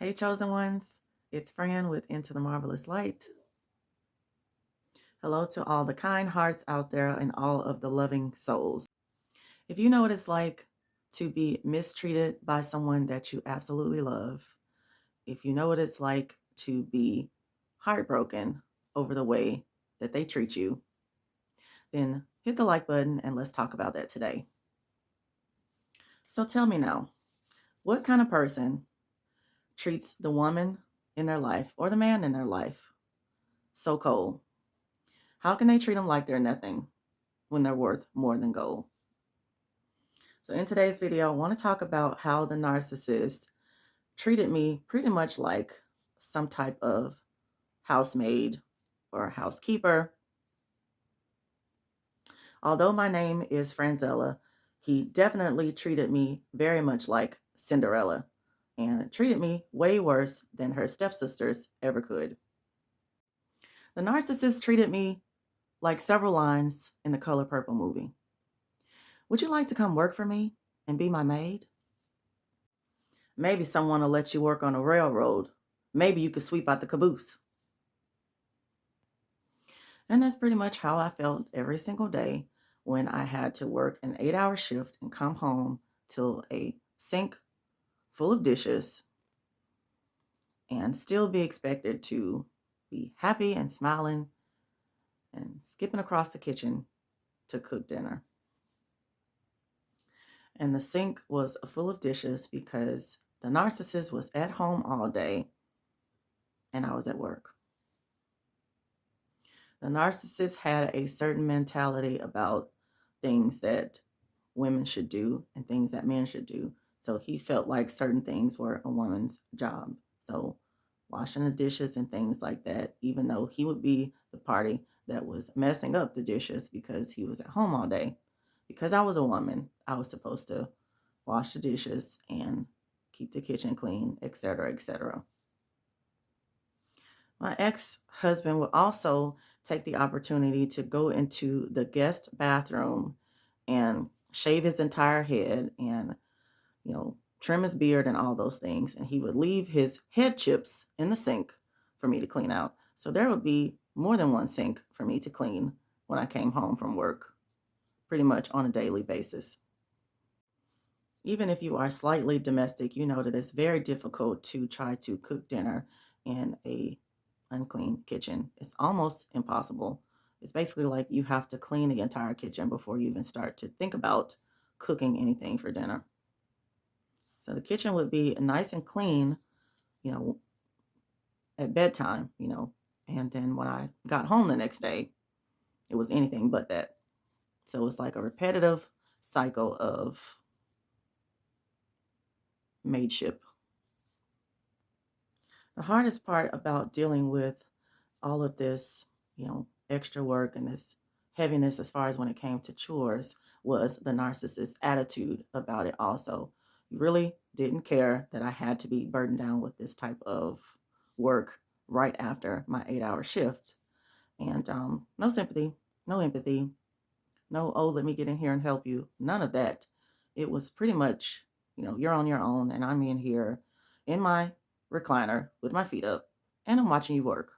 Hey, chosen ones, it's Fran with Into the Marvelous Light. Hello to all the kind hearts out there and all of the loving souls. If you know what it's like to be mistreated by someone that you absolutely love, if you know what it's like to be heartbroken over the way that they treat you, then hit the like button and let's talk about that today. So tell me now, what kind of person treats the woman in their life or the man in their life so cold? How can they treat them like they're nothing when they're worth more than gold? So in today's video, I want to talk about how the narcissist treated me pretty much like some type of housemaid or housekeeper. Although my name is Franzella, he definitely treated me very much like Cinderella and treated me way worse than her stepsisters ever could. The narcissist treated me like several lines in the Color Purple movie. Would you like to come work for me and be my maid? Maybe someone will let you work on a railroad. Maybe you could sweep out the caboose. And that's pretty much how I felt every single day when I had to work an 8-hour shift and come home to a sink full of dishes and still be expected to be happy and smiling and skipping across the kitchen to cook dinner. And the sink was full of dishes because the narcissist was at home all day and I was at work. The narcissist had a certain mentality about things that women should do and things that men should do. So he felt like certain things were a woman's job. So washing the dishes and things like that, even though he would be the party that was messing up the dishes because he was at home all day. Because I was a woman, I was supposed to wash the dishes and keep the kitchen clean, etc., etc. My ex-husband would also take the opportunity to go into the guest bathroom and shave his entire head and, trim his beard and all those things. And he would leave his head chips in the sink for me to clean out. So there would be more than one sink for me to clean when I came home from work, pretty much on a daily basis. Even if you are slightly domestic, you know that it's very difficult to try to cook dinner in a unclean kitchen. It's almost impossible. It's basically like you have to clean the entire kitchen before you even start to think about cooking anything for dinner. So the kitchen would be nice and clean, you know, at bedtime, and then when I got home the next day, it was anything but that. So it's like a repetitive cycle of maidship. The hardest part about dealing with all of this, extra work and this heaviness as far as when it came to chores was the narcissist's attitude about it also. He really didn't care that I had to be burdened down with this type of work right after my 8-hour shift. And no sympathy, no empathy, no, oh, let me get in here and help you. None of that. It was pretty much, you're on your own and I'm in here in my recliner with my feet up and I'm watching you work.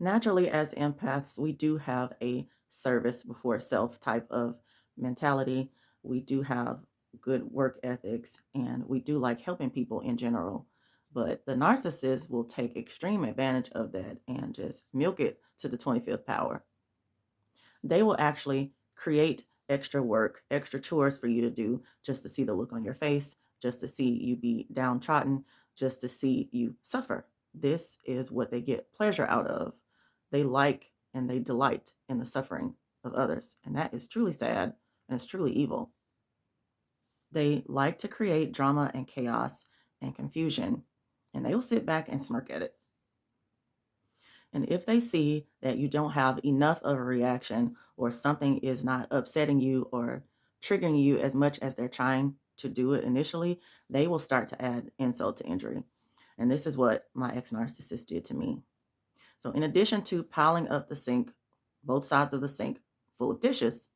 Naturally, as empaths, we do have a service before self type of mentality. We do have good work ethics and we do like helping people in general. But the narcissist will take extreme advantage of that and just milk it to the 25th power. They will actually create extra work, extra chores for you to do just to see the look on your face, just to see you be downtrodden, just to see you suffer. This is what they get pleasure out of. They like and they delight in the suffering of others. And that is truly sad and it's truly evil. They like to create drama and chaos and confusion, and they will sit back and smirk at it. And if they see that you don't have enough of a reaction or something is not upsetting you or triggering you as much as they're trying to do it initially, they will start to add insult to injury. And this is what my ex-narcissist did to me. So in addition to piling up the sink, both sides of the sink full of dishes,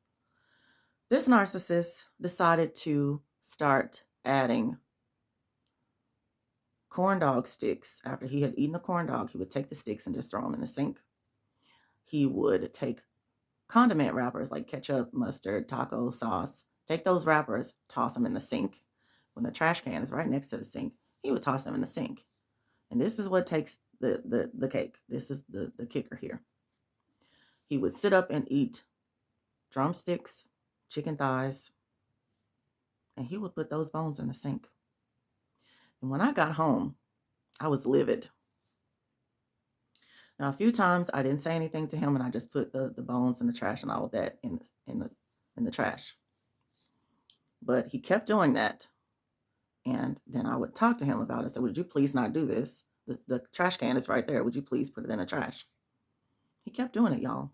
this narcissist decided to start adding corn dog sticks. After he had eaten a corn dog, he would take the sticks and just throw them in the sink. He would take condiment wrappers like ketchup, mustard, taco sauce, take those wrappers, toss them in the sink. When the trash can is right next to the sink, he would toss them in the sink. And this is what takes the cake. This is the kicker here. He would sit up and eat drumsticks, chicken thighs, and he would put those bones in the sink. And when I got home, I was livid. Now, a few times I didn't say anything to him, and I just put the bones and the trash and all of that in the trash. But he kept doing that, and then I would talk to him about it. So, would you please not do this? The trash can is right there. Would you please put it in the trash? He kept doing it, y'all.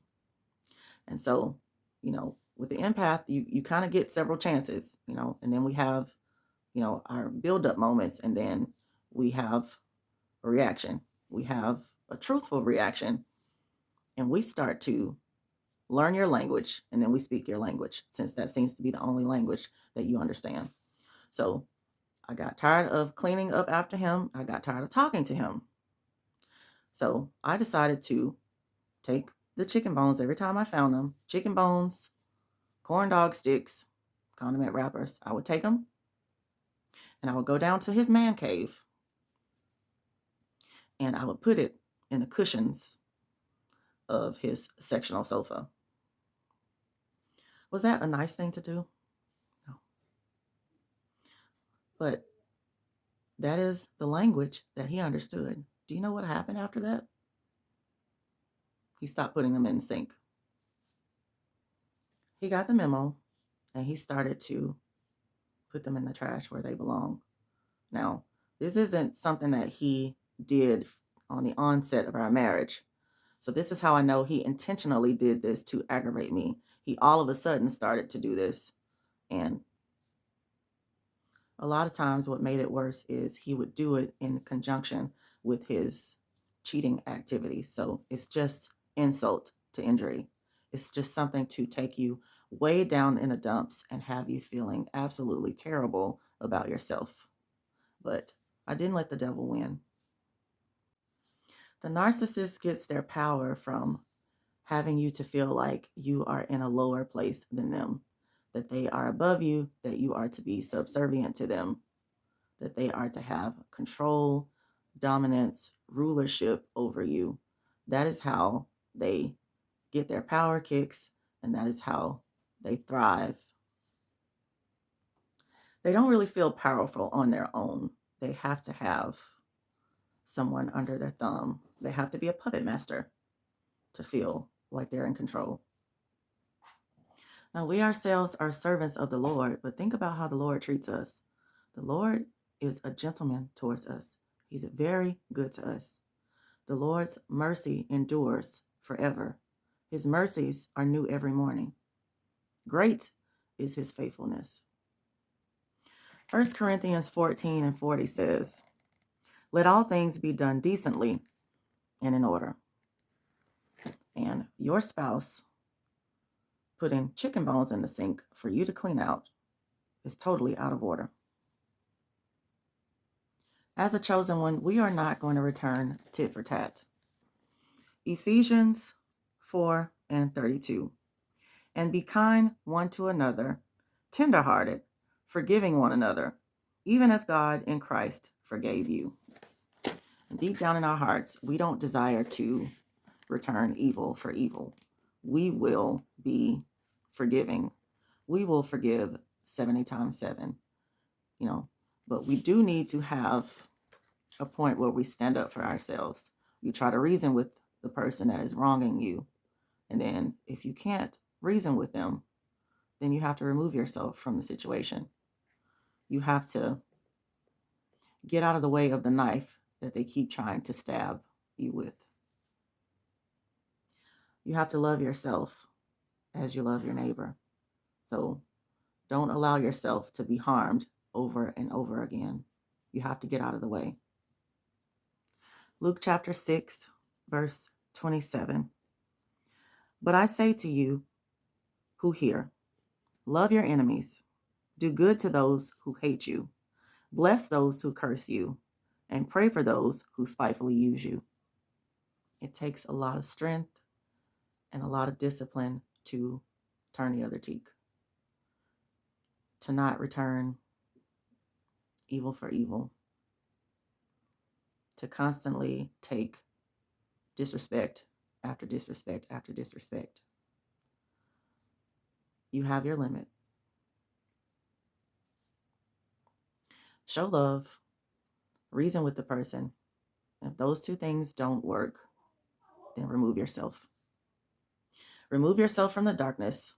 And so, with the empath, you kind of get several chances, and then we have, our build-up moments, and then we have a reaction. We have a truthful reaction, and we start to learn your language, and then we speak your language, since that seems to be the only language that you understand. So I got tired of cleaning up after him. I got tired of talking to him. So I decided to take the chicken bones every time I found them, chicken bones, corn dog sticks, condiment wrappers. I would take them and I would go down to his man cave and I would put it in the cushions of his sectional sofa. Was that a nice thing to do? No. But that is the language that he understood. Do you know what happened after that? He stopped putting them in the sink. He got the memo and he started to put them in the trash where they belong. Now, this isn't something that he did on the onset of our marriage. So this is how I know he intentionally did this to aggravate me. He all of a sudden started to do this. And a lot of times what made it worse is he would do it in conjunction with his cheating activities. So it's just insult to injury. It's just something to take you way down in the dumps and have you feeling absolutely terrible about yourself. But I didn't let the devil win. The narcissist gets their power from having you to feel like you are in a lower place than them, that they are above you, that you are to be subservient to them, that they are to have control, dominance, rulership over you. That is how they get their power kicks, and that is how they thrive. They don't really feel powerful on their own. They have to have someone under their thumb. They have to be a puppet master to feel like they're in control. Now, we ourselves are servants of the Lord, but think about how the Lord treats us. The Lord is a gentleman towards us. He's very good to us. The Lord's mercy endures forever. His mercies are new every morning. Great is his faithfulness. 1 Corinthians 14:40 says, "Let all things be done decently and in order." And your spouse putting chicken bones in the sink for you to clean out is totally out of order. As a chosen one, we are not going to return tit for tat. Ephesians 4:32. "And be kind one to another, tenderhearted, forgiving one another, even as God in Christ forgave you." And deep down in our hearts, we don't desire to return evil for evil. We will be forgiving. We will forgive 70 times 7, but we do need to have a point where we stand up for ourselves. You try to reason with the person that is wronging you. And then if you can't reason with them, then you have to remove yourself from the situation. You have to get out of the way of the knife that they keep trying to stab you with. You have to love yourself as you love your neighbor. So don't allow yourself to be harmed over and over again. You have to get out of the way. Luke chapter 6, verse 27. "But I say to you who hear, love your enemies, do good to those who hate you, bless those who curse you, and pray for those who spitefully use you. It takes a lot of strength and a lot of discipline to turn the other cheek, to not return evil for evil, to constantly take disrespect after disrespect after disrespect. You have your limit. Show love, reason with the person. If those two things don't work, then remove yourself. Remove yourself from the darkness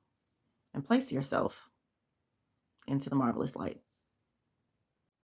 and place yourself into the marvelous light.